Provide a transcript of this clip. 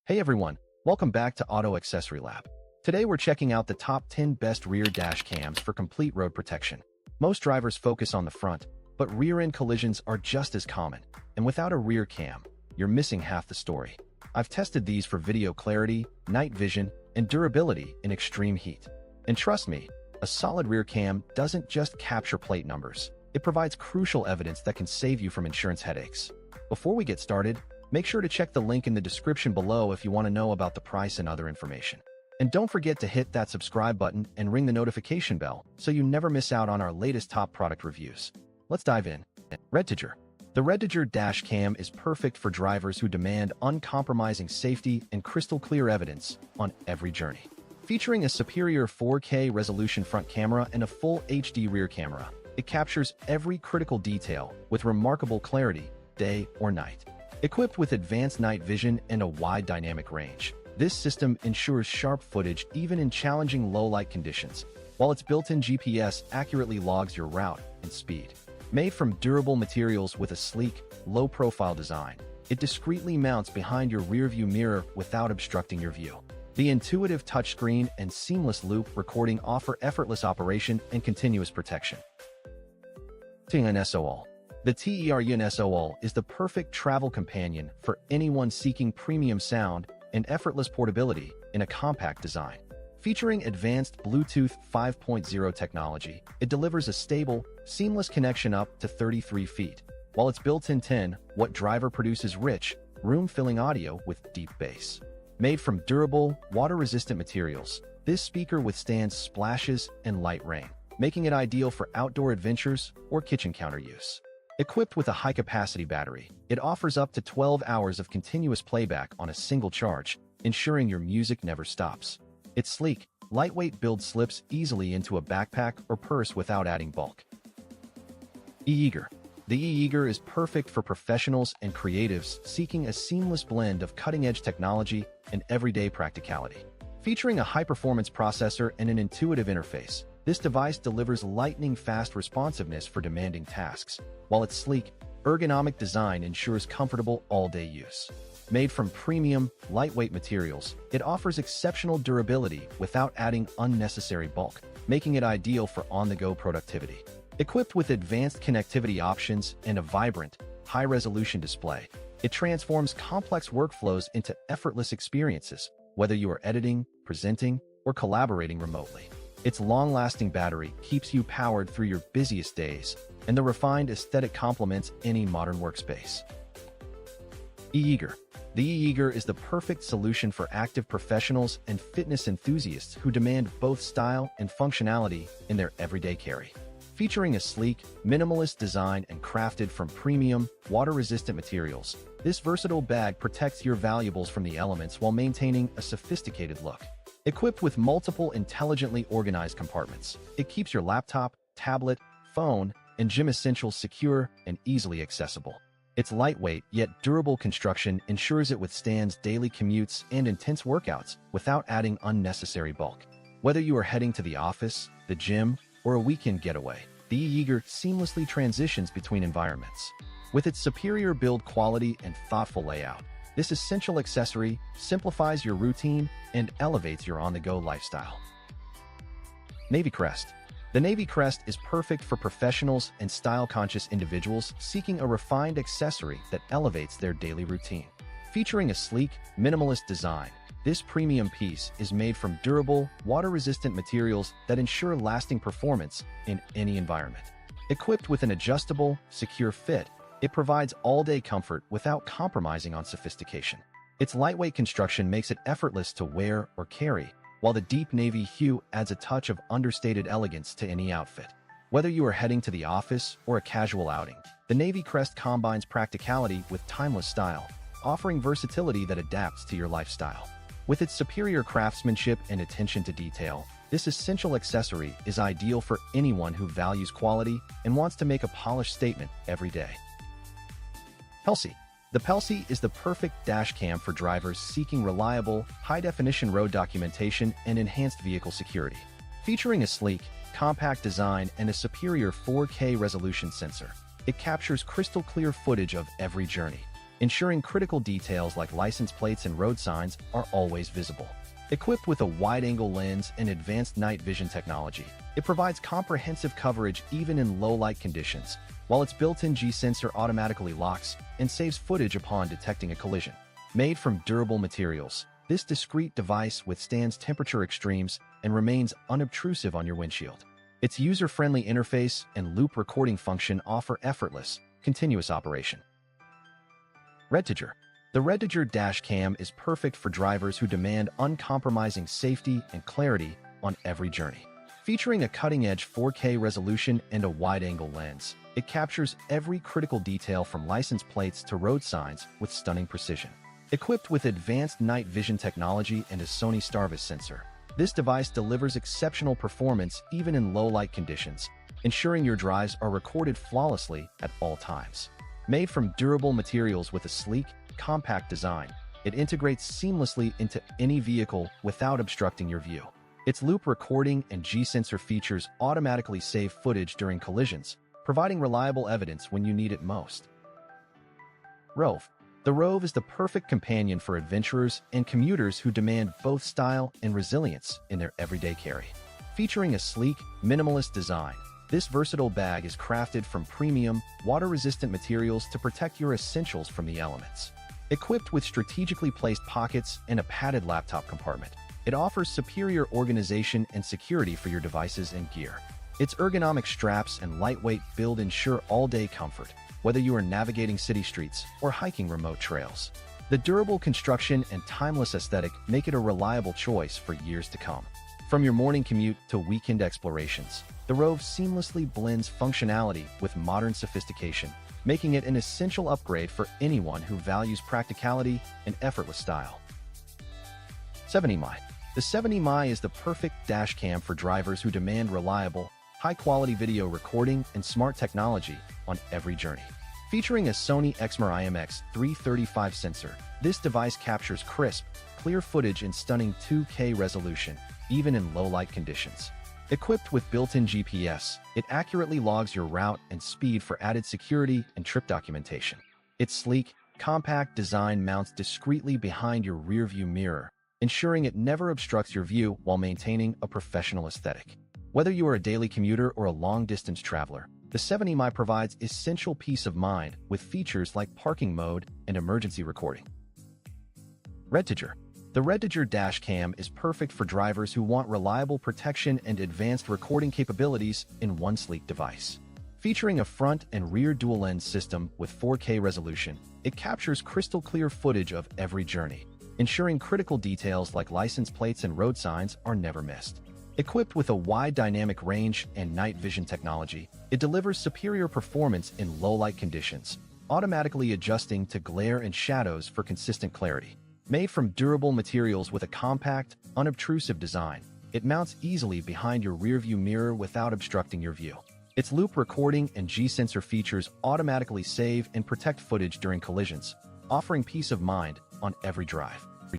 Hey everyone, welcome back to Auto Accessory Lab. Today we're checking out the top 10 best rear dash cams for complete road protection. Most drivers focus on the front, but rear-end collisions are just as common. And without a rear cam, you're missing half the story. I've tested these for video clarity, night vision, and durability in extreme heat. And trust me, a solid rear cam doesn't just capture plate numbers. It provides crucial evidence that can save you from insurance headaches. Before we get started, make sure to check the link in the description below if you want to know about the price and other information. And don't forget to hit that subscribe button and ring the notification bell so you never miss out on our latest top product reviews. Let's dive in. REDTIGER. The REDTIGER dash cam is perfect for drivers who demand uncompromising safety and crystal clear evidence on every journey. Featuring a superior 4K resolution front camera and a full HD rear camera, it captures every critical detail with remarkable clarity, day or night. Equipped with advanced night vision and a wide dynamic range, this system ensures sharp footage even in challenging low-light conditions, while its built-in GPS accurately logs your route and speed. Made from durable materials with a sleek, low-profile design, it discreetly mounts behind your rearview mirror without obstructing your view. The intuitive touchscreen and seamless loop recording offer effortless operation and continuous protection. TERUNSOUl. The TERUNSOUl is the perfect travel companion for anyone seeking premium sound and effortless portability in a compact design. Featuring advanced Bluetooth 5.0 technology, it delivers a stable, seamless connection up to 33 feet, while its built-in 10-watt driver produces rich, room-filling audio with deep bass. Made from durable, water-resistant materials, this speaker withstands splashes and light rain, making it ideal for outdoor adventures or kitchen counter use. Equipped with a high-capacity battery, it offers up to 12 hours of continuous playback on a single charge, ensuring your music never stops. Its sleek, lightweight build slips easily into a backpack or purse without adding bulk. E-YEEGER. The E-YEEGER is perfect for professionals and creatives seeking a seamless blend of cutting-edge technology and everyday practicality. Featuring a high-performance processor and an intuitive interface, this device delivers lightning-fast responsiveness for demanding tasks, while its sleek, ergonomic design ensures comfortable all-day use. Made from premium, lightweight materials, it offers exceptional durability without adding unnecessary bulk, making it ideal for on-the-go productivity. Equipped with advanced connectivity options and a vibrant, high-resolution display, it transforms complex workflows into effortless experiences, whether you are editing, presenting, or collaborating remotely. Its long-lasting battery keeps you powered through your busiest days, and the refined aesthetic complements any modern workspace. E-YEEGER. The E-YEEGER is the perfect solution for active professionals and fitness enthusiasts who demand both style and functionality in their everyday carry. Featuring a sleek, minimalist design and crafted from premium, water-resistant materials, this versatile bag protects your valuables from the elements while maintaining a sophisticated look. Equipped with multiple intelligently organized compartments, it keeps your laptop, tablet, phone, and gym essentials secure and easily accessible. Its lightweight yet durable construction ensures it withstands daily commutes and intense workouts without adding unnecessary bulk. Whether you are heading to the office, the gym, or a weekend getaway, the E-YEEGER seamlessly transitions between environments. With its superior build quality and thoughtful layout, this essential accessory simplifies your routine and elevates your on-the-go lifestyle. navycrest. The navycrest is perfect for professionals and style-conscious individuals seeking a refined accessory that elevates their daily routine. Featuring a sleek, minimalist design, this premium piece is made from durable, water-resistant materials that ensure lasting performance in any environment. Equipped with an adjustable, secure fit, it provides all-day comfort without compromising on sophistication. Its lightweight construction makes it effortless to wear or carry, while the deep navy hue adds a touch of understated elegance to any outfit. Whether you are heading to the office or a casual outing, the navycrest combines practicality with timeless style, offering versatility that adapts to your lifestyle. With its superior craftsmanship and attention to detail, this essential accessory is ideal for anyone who values quality and wants to make a polished statement every day. Pelsee. The Pelsee is the perfect dash cam for drivers seeking reliable, high-definition road documentation and enhanced vehicle security. Featuring a sleek, compact design and a superior 4K resolution sensor, it captures crystal-clear footage of every journey, ensuring critical details like license plates and road signs are always visible. Equipped with a wide-angle lens and advanced night vision technology, it provides comprehensive coverage even in low-light conditions, while its built-in G-sensor automatically locks and saves footage upon detecting a collision. Made from durable materials, this discreet device withstands temperature extremes and remains unobtrusive on your windshield. Its user-friendly interface and loop recording function offer effortless, continuous operation. REDTIGER. The REDTIGER dash cam is perfect for drivers who demand uncompromising safety and clarity on every journey. Featuring a cutting-edge 4K resolution and a wide-angle lens, it captures every critical detail from license plates to road signs with stunning precision. Equipped with advanced night vision technology and a Sony Starvis sensor, this device delivers exceptional performance even in low-light conditions, ensuring your drives are recorded flawlessly at all times. Made from durable materials with a sleek, compact design, it integrates seamlessly into any vehicle without obstructing your view. Its loop recording and G-sensor features automatically save footage during collisions, providing reliable evidence when you need it most. ROVE. The ROVE is the perfect companion for adventurers and commuters who demand both style and resilience in their everyday carry. Featuring a sleek, minimalist design, this versatile bag is crafted from premium, water-resistant materials to protect your essentials from the elements. Equipped with strategically placed pockets and a padded laptop compartment, it offers superior organization and security for your devices and gear. Its ergonomic straps and lightweight build ensure all-day comfort, whether you are navigating city streets or hiking remote trails. The durable construction and timeless aesthetic make it a reliable choice for years to come. From your morning commute to weekend explorations, the ROVE seamlessly blends functionality with modern sophistication, making it an essential upgrade for anyone who values practicality and effortless style. 70mm. The 70mm is the perfect dash cam for drivers who demand reliable, high-quality video recording and smart technology on every journey. Featuring a Sony Exmor IMX335 sensor, this device captures crisp, clear footage in stunning 2K resolution, even in low-light conditions. Equipped with built-in GPS, it accurately logs your route and speed for added security and trip documentation. Its sleek, compact design mounts discreetly behind your rearview mirror, ensuring it never obstructs your view while maintaining a professional aesthetic. Whether you are a daily commuter or a long-distance traveler, the 70mm provides essential peace of mind with features like parking mode and emergency recording. REDTIGER. The REDTIGER dash cam is perfect for drivers who want reliable protection and advanced recording capabilities in one sleek device. Featuring a front and rear dual-lens system with 4K resolution, it captures crystal-clear footage of every journey, ensuring critical details like license plates and road signs are never missed. Equipped with a wide dynamic range and night vision technology, it delivers superior performance in low-light conditions, automatically adjusting to glare and shadows for consistent clarity. Made from durable materials with a compact, unobtrusive design, it mounts easily behind your rearview mirror without obstructing your view. Its loop recording and G-sensor features automatically save and protect footage during collisions, offering peace of mind on every drive.